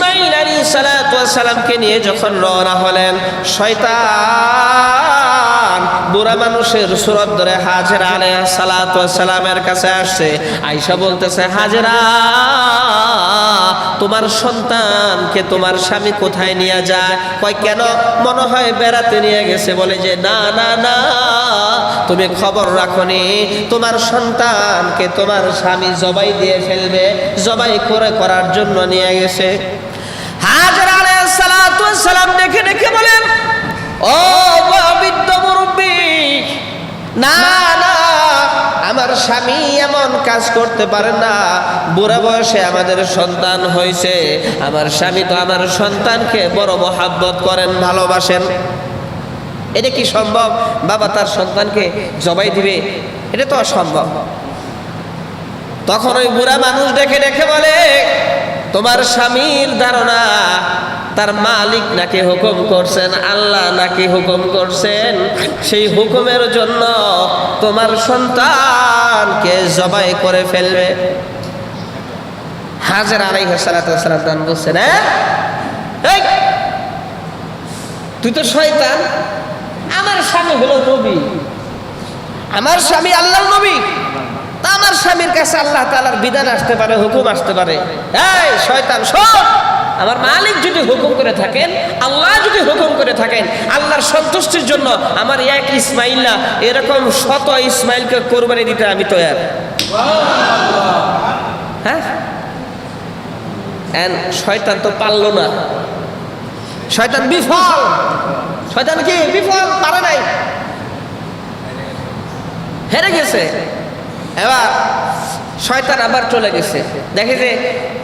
ইসমাঈল আলাইহিস সালাতু ওয়াস সালামকে নিয়ে যখন রওনা হলেন, শয়তান বুড়া মানুষের সুরত ধরে হাজেরা আলাইহিস সালাতু ওয়াস সালামের কাছে আসছে। আয়েশা বলতেছে, হাজেরা, তোমার সন্তানকে তোমার স্বামী কোথায় নিয়ে যায়? কয় কেন? মনে হয় বেড়াতে নিয়ে গেছে। বলে যে না না না, তুমি খবর রাখনি, তোমার সন্তানকে তোমার স্বামী জবাই দিয়ে ফেলবে, জবাই করার জন্য নিয়ে গেছে। হাজেরা আলাইহিস সালাতু ওয়াস সালাম দেখে দেখে বলেন, ও বৃদ্ধ মুরব্বী, না না, আমার স্বামী এমন কাজ করতে পারে না। বুড়া বয়সে আমাদের সন্তান হয়েছে, আমার স্বামী তো আমার সন্তানকে বড় মহাব্বত করেন, ভালোবাসেন। এটা কি সম্ভব বাবা তার সন্তানকে জবাই দিবে? এটা তো অসম্ভব। তখন ওই বুড়া মানুষ দেখে দেখে বলে, তোমার স্বামীর ধারণা তার মালিক নাকি হুকুম করছেন, আল্লাহ নাকি হুকুম করছেন, সেই হুকুমের জন্য তোমার সন্তানকে জবাই করে ফেলবে। হাজেরা আলাইহিস সালাতু ওয়াস সালাম বলছেন, এই তুই তো শয়তান, আমার স্বামী হলো নবী, আমার স্বামী আল্লাহর নবী, তা আমার স্বামীর কাছে আল্লাহ তাআলার বিধান আসতে পারে, হুকুম আসতে পারে। এই শয়তান শোন, আমার মালিক যদি হুকুম করে থাকেন, আল্লাহ যদি হুকুম করে থাকেন, আল্লাহর সন্তুষ্টির জন্য আমার এক ইসমাইল না, এরকম শত ইসমাইলকে কোরবানি দিতে আমি তৈয়ার। হ্যাঁ, শয়তান তো পারলো না, শয়তান বিফল। শয়তান কি বিফল? পারে নাই, হেরে গেছে। এবার শয়তান আবার চলে গেছে। দেখে যে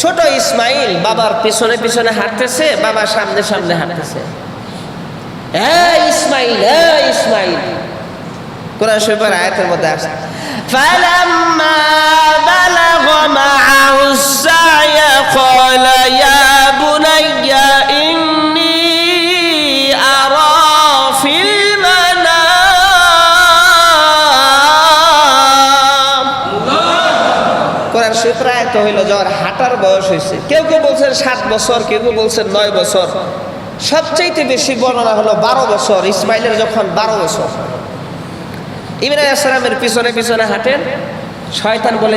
ছোট ইসমাইল বাবার পিছনে পিছনে হাঁটতেছে, বাবা সামনে সামনে হাঁটতেছে। ইসমাইল, ইসমাইল, কোরআন শরীফের আয়াতের মধ্যে আসছে, ফালাম্মা বালাগা মা'আহু আস-সা'য়া ক্বালা ইয়া বুনাইয়া ইন্নী আরা ফিল মানাম। কোরআন শরীফের আয়াত হইল যার হাঁটার বয়স হয়েছে। কেউ কেউ বলছেন 7 বছর, কেউ কেউ বলছেন 9 বছর। সবচেয়ে বেশি বর্ণনা হলো 12 বছর, ইসমাইলের যখন 12 বছর। ইব্রাহিম আলাইহিস সালামের পিছনে পিছনে হাঁটেন। শয়তান বলে,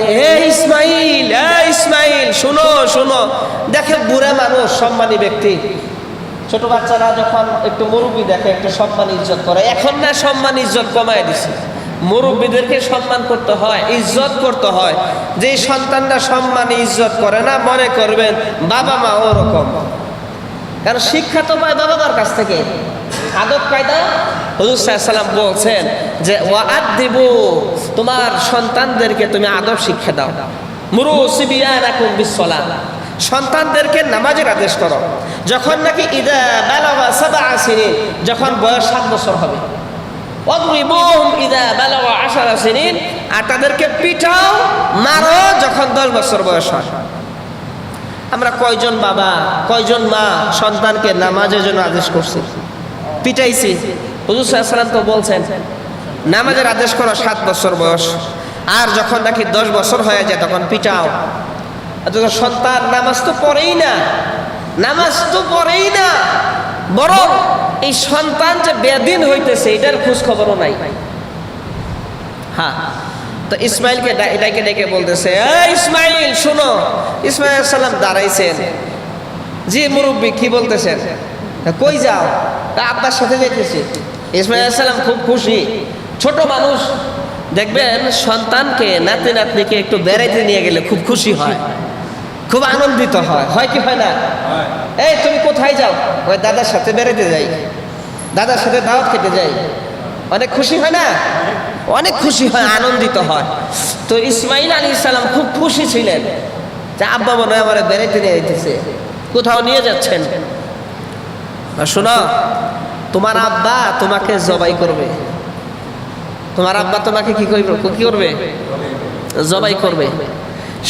ইসমাইল, ইসমাইল, শুনো শুনো। দেখে বুড়া মানুষ, সম্মানী ব্যক্তি। ছোট বাচ্চারা যখন একটু মুরব্বী দেখে একটু সম্মান ইজ্জত করে। এখন না সম্মান ইজ্জত কমায় দিছে, মুরব্বীদেরকে সম্মান করতে হয়, ইজ্জত করতে হয়। যে সন্তানরা সম্মান ইজ্জত করে না, মনে করবেন বাবা মা ওরকম। কারণ শিক্ষা তো পায় বাবা মার কাছ থেকে, আদব কায়দা। হুজুর সাল্লাল্লাহু আলাইহি ওয়াসাল্লাম বলছেন যে ওয়াআদিবু, তোমার সন্তানদেরকে তুমি আদব শিক্ষা দাও। মুরু সিবিয়ানাকুম বিসসালাত, সন্তানদেরকে নামাজের আদেশ করো। যখন নাকি ইদা বালাগা 7 সিনিন, যখন বয়স 7 বছর হবে। ওয়াদরিবুহুম ইদা বালাগা 10 সিনিন, আর তাদেরকে পিটাও, মারো যখন 10 বছর বয়স হয়। আমরা কয়জন বাবা, কয়জন মা সন্তানকে নামাজের জন্য আদেশ করছি, পিটাইছি? হুজুর সাল্লাল্লাহু আলাইহি ওয়াসাল্লাম তো বলছেন নামাজের আদেশ করো 7 বছর বয়স, আর যখন নাকি 10 বছর হয়ে যায় তখন পিটাও। সন্তান নামাজ তো পড়েই না, নামাজ তো পড়েই না, বরং এই সন্তান যে বেদিন হইতেছে এটার খোঁজ খবরও নাই। হ্যাঁ, তো ইসমাইলকে এটাকে ডেকে বলতেছে, ইসমাইল শুনো। ইসমাইল আলাইহিস সালাম দাঁড়াইছেন। জি মুরব্বী, কি বলতেছেন? কই যাও? আব্বার সাথে যাইতেছি। ইসমাইল আলাইহিস সালাম খুব খুশি। ছোট মানুষ দেখবেন সন্তানকে, নাতি নাতনিকে একটু বেড়াইতে নিয়ে গেলে খুব খুশি হয়, খুব আনন্দিত হয়। হয় কি হয় না? এই তুমি কোথায় যাও? ওই দাদার সাথে বেড়াইতে যাই, দাদার সাথে দাওয়াত খেতে যাই। অনেক খুশি হয় না? অনেক খুশি হয়, আনন্দিত হয়। তো ইসমাইল আলাইহিস সালাম খুব খুশি ছিলেন যে আব্বা মনে হয় আমার বেড়াইতে নিয়ে যেতেছে, কোথাও নিয়ে যাচ্ছেন। শোনো, তোমার আব্বা তোমাকে জবাই করবে। তোমার আব্বা তোমাকে কি করবে? জবাই করবে।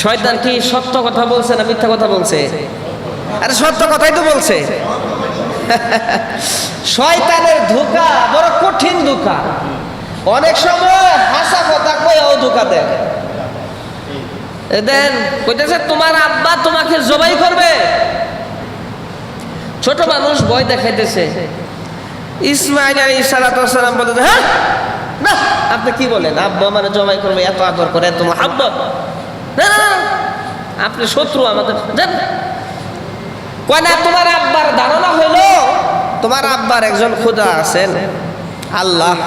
শয়তান কি সত্য কথা বলছে না মিথ্যা কথা বলছে? আরে সত্য কথাই তো বলছে। শয়তানের ধোঁকা বড় কঠিন ধোঁকা। অনেক সময় হাসা কথা কইও ধোঁকা দেয়। দেন কইতেছে তোমার আব্বা তোমাকে জবাই করবে। ছোট মানুষ ভয় দেখাইতেছে। ইসমাইল আলাইহিস সালাম বলতে, হ্যাঁ না, আপনি কি বলেন, আব্বা মানে জবাই করবে, এত আদর করে, এত মুহাব্বত, না না, আপনি শত্রু আমাদের, জান কয় না। তোমার আব্বার ধারণা হইল তোমার আব্বার একজন খোদা আছেন, আল্লাহ,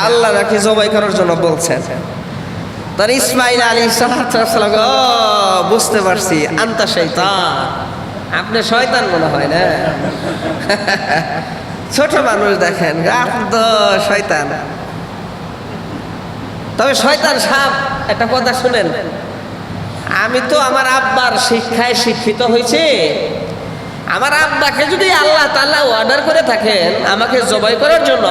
আল্লাহ নাকি জবাই করার জন্য বলছেন। তার ইসমাইল আলাইহিস সালাম, ও বুঝতে পারছি, আনতা শয়তান, আপনি শয়তান মনে হয় না। ছোট মানুষ দেখেন, আপনি তো শয়তান। তবে শয়তান সাহেব একটা কথা শুনেন, আমি তো আমার আব্বার শিক্ষায় শিক্ষিত হয়েছি। আমার আব্বাকে যদি আল্লাহ তাআলা অর্ডার করে থাকেন আমাকে জবাই করার জন্য,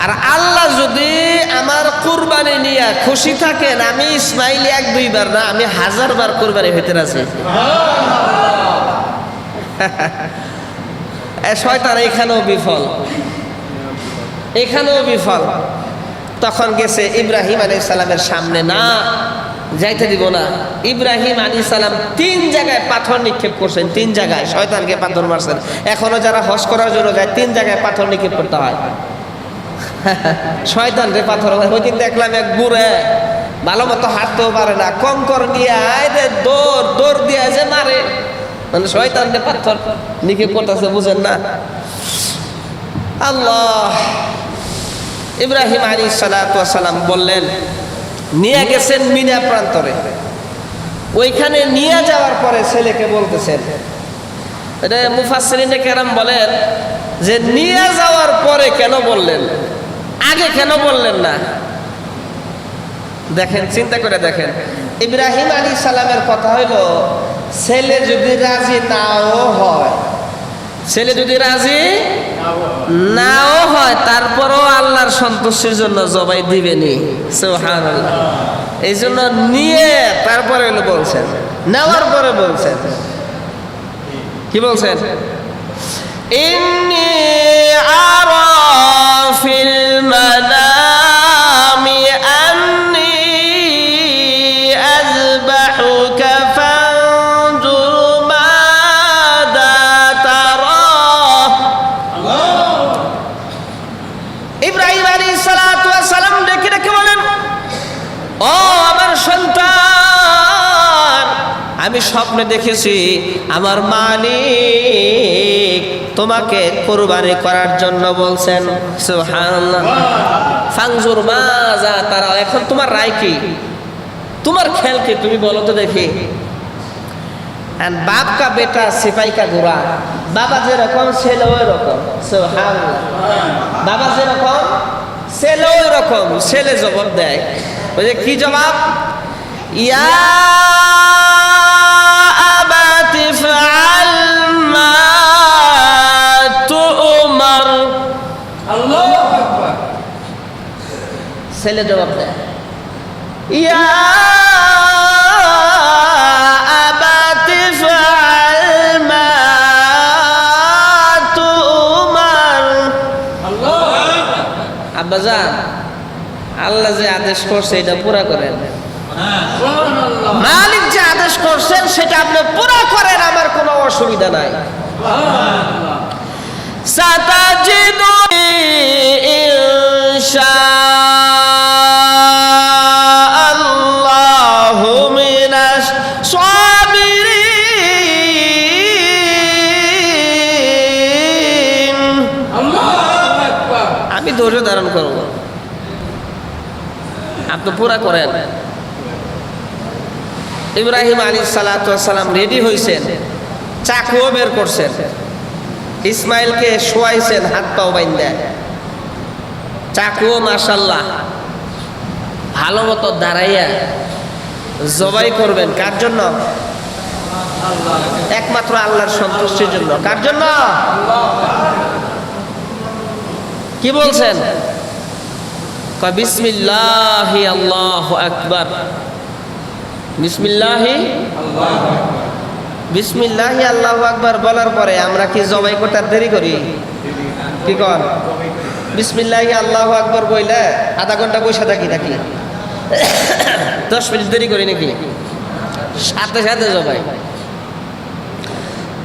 আর আল্লাহ যদি আমার কুরবানি নিয়ে খুশি থাকেন, আমি ইসমাইল 1-2 বার না, আমি 1000 বার কুরবানি হইতে রাজি। শয়তান এখানেও বিফল, এখানেও বিফল। তখন গেছে ইব্রাহিম আলাইহিস সালামের সামনে, না যাইতে দিব না। ইব্রাহিম আলাইহিস সালাম 3 জায়গায় পাথর নিক্ষেপ করছেন, 3 জায়গায় শয়তানকে পাথর মারছেন। এখনো যারা হজ করার জন্য যায় 3 জায়গায় পাথর নিক্ষেপ করতে হয়। শয়তানকে পাথর, ওই দিন দেখলাম এক বুড়ে ভালো মতো হাঁটতেও পারে না, কঙ্কর নিয়ে দৌড় দিয়ে যে মারে, মানে শয়তানকে পাথর নিক্ষেপ করতেছে, বুঝেন না। আল্লাহ, ইব্রাহিম আলাইহিস সালাম বললেন, নিয়ে গেছেন মিনা প্রান্তরে। ওইখানে নিয়ে যাওয়ার পরে ছেলেকে বলতেছেন, এটা মুফাসসিরিনে কেরাম বলেন যে নিয়ে যাওয়ার পরে কেন বললেন, আগে কেন বললেন না? দেখেন, চিন্তা করে দেখেন, ইব্রাহিম আলাইহিস সালামের কথা হইলো ছেলে যদি রাজি নাও হয়, ছেলে যদি রাজি নাও হয়, তারপরও আল্লাহর সন্তুষ্টির জন্য জবাই দিবেনি। সুবহানাল্লাহ। এই জন্য নিয়ে তারপরে হলো বলছেন, নেওয়ার পরে বলছেন, কি বলছেন? ইন্নী আরা ফিল মানামি আন্নী আযবাহুকা ফানজুর মাযা তারা। ইব্রাহিম আলাইহিস সালাম ডেকে ডেকে বলেন, ও আমার সন্তান, আমি স্বপ্নে দেখেছি আমার মালিক তোমাকে কুরবানি করার জন্য বলছেন। সুবহানাল্লাহ। ফানজুর মাযা তারা, এখন তোমার রায় কি, তোমার খেয়াল কি, তুমি বলো তো দেখি। বাপ কা বেটা সিপাই কা ঘোড়া, বাবা যেরকম ছেলে ওই রকম। সুবহানাল্লাহ। বাবা যেরকম ছেলে ওই রকম। ছেলে জবাব দেয়, ওই যে কি জবাব, ইয়া আবাতি ফাআল মা তু'মার। আল্লাহু আকবার। ছেলে জবাব দেয়, ইয়া আবাতি ফাআল মা তু'মার। আল্লাহু আকবার। আব্বাজান, আল্লাহ যে আদেশ করছে এটা পুরা করেন, মালিক যে আদেশ করছেন সেটা আপনি পুরা করেন, আমার কোনো অসুবিধা নাই। সাতাজিদুনি ইনশাআল্লাহু মিনাশ সাবিরিন। আল্লাহু আকবার। আমি ধৈর্য ধারণ করব, আপনি পুরা করেন। ইব্রাহিম আলাইহিস সালাম রেডি হয়েছেন, চাকুও বের করছেন, ইসমাইলকে শোয়াইছেন হাত পাও বাইন্ধা, চাকুও মাশাআল্লাহ ভালো মতো দাঁড়াইয়া জবাই করবেন। কার জন্য? একমাত্র আল্লাহর সন্তুষ্টির জন্য। কার জন্য? কি বলছেন? বিসমিল্লাহি আল্লাহু আকবার। বিসমিল্লাহি বিসমিল্লাহি আল্লাহু আকবার বলার পরে আমরা কি জবাই করতে দেরি করি? কি কর? বিসমিল্লাহি আল্লাহু আকবার বইলে আধা ঘন্টা বসে থাকি নাকি? 10 মিনিট দেরি করি নাকি? সাথে সাথে জবাই।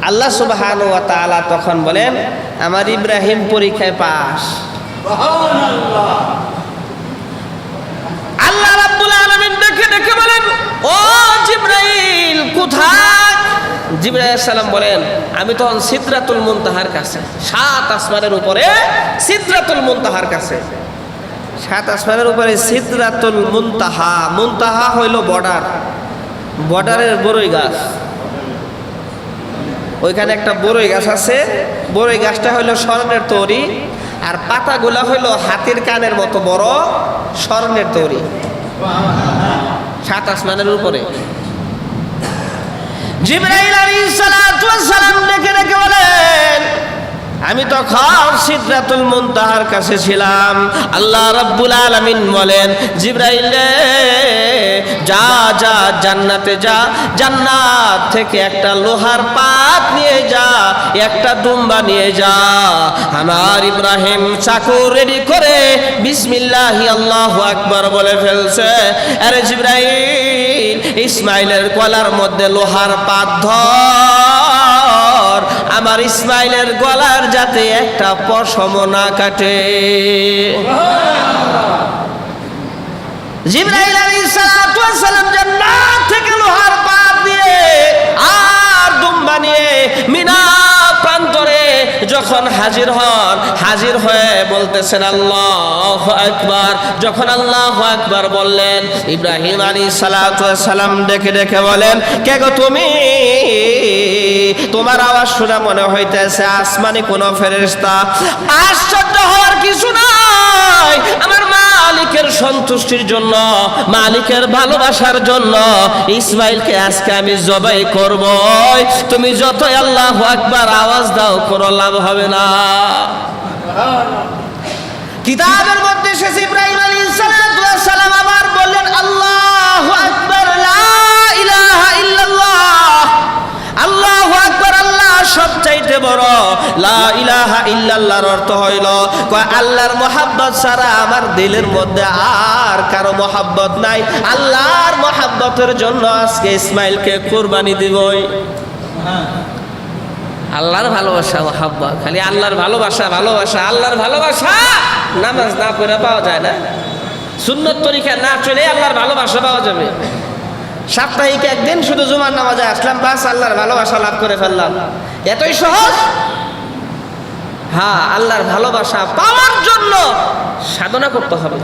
আল্লাহ সুবহানাহু ওয়া তাআলা তখন বলেন আমার ইব্রাহিম পরীক্ষায় পাস। আল্লাহ রাব্বুল আলামিন দেখে দেখে বলেন ও জিবরাইল কোথায়? জিবরাইল আলাইহিস সালাম বলেন আমি তখন সিদরাতুল মুনতাহার কাছে, 7 আসমানের উপরে সিদরাতুল মুনতাহার কাছে। 7 আসমানের উপরে সিদরাতুল মুনতাহা, মুনতাহা হইল বর্ডার, বর্ডারের বড়ই গাছ। ওইখানে একটা বড়ই গাছ আছে, বড়ই গাছটা হইল স্বর্ণের তৈরি, আর পাতাগুলা হইল হাতির কানের মতো বড় স্বর্ণের তৈরি। 7 আসমানের উপরে জিবরাইল আলাইহিস সালাতু ওয়াস সালাম ডেকে ডেকে বলেন আমি তখন সিদরাতুল মুনতাহার কাছে ছিলাম। আল্লাহ রাব্বুল আলামিন বলেন জিবরাইল রে যা যা জান্নাতে যা, জান্নাত থেকে একটা লোহার পাত নিয়ে যা, একটা দুম্বা নিয়ে যা। আমার ইব্রাহিম চাকু রেডি করে বিসমিল্লাহি আল্লাহু আকবার বলে ফেলছে। আরে জিবরাইল ইসমাইলের গলার মধ্যে লোহার পাত ধর, আমার ইসমাইলের গলার যাতে একটা পশম না কাটে। জিবরাইল আলাইহিস সালাতু ওয়াস সালাম জান্নাত থেকে লোহার পাত দিয়ে আর দুম্বা নিয়ে মিনা প্রান্তরে যখন হাজির হন, হাজির হয়ে বলতেছেন আল্লাহু আকবার। যখন আল্লাহু আকবার বললেন ইব্রাহিম আলাইহিস সালাতু ওয়াস সালাম ডেকে ডেকে বলেন কে গো তুমি? তোমার আওয়াজ শুনে মনে হইতেছে আসমানে কোনো ফেরেশতা। আশ্চর্য হওয়ার কিছু নাই, আমার মালিকের সন্তুষ্টির জন্য, মালিকের ভালোবাসার জন্য ইসমাইলকে আজকে আমি জবাই করব। তুমি যতই আল্লাহু আকবার আওয়াজ দাও কোনো লাভ হবে না। কিতাবের মধ্যে এসেছে ইব্রাহিম আলাইহিস সালাতু ওয়াস সালাম আবার বললেন আল্লাহু আকবার লা ইলাহা ইল্লাল্লাহ। আল্লাহু আকবার, আল্লাহ সবচাইতে বড়। লা ইলাহা ইল্লাল্লাহর অর্থ হইল কয় আল্লাহর মহব্বত ছাড়া আমার দিলের মধ্যে আর কারো মহব্বত নাই। আল্লাহর মহব্বতের জন্য আজকে ইসমাইলকে কুরবানি দিবই। আল্লাহর ভালোবাসা মহব্বত, খালি আল্লাহর ভালোবাসা ভালোবাসা আল্লাহর ভালোবাসা নামাজ না পড়ে পাওয়া যায় না। সুন্নত তরিকা না চলে আল্লাহর ভালোবাসা পাওয়া যাবে। সাপ্তাহিক একদিন শুধু জুমার নামাজে আসলাম, বাস আল্লাহর ভালোবাসা লাভ করে ফেললাম, এতই সহজ? হ্যাঁ, আল্লাহর ভালোবাসা পাওয়ার জন্য সাধনা করতে হবে।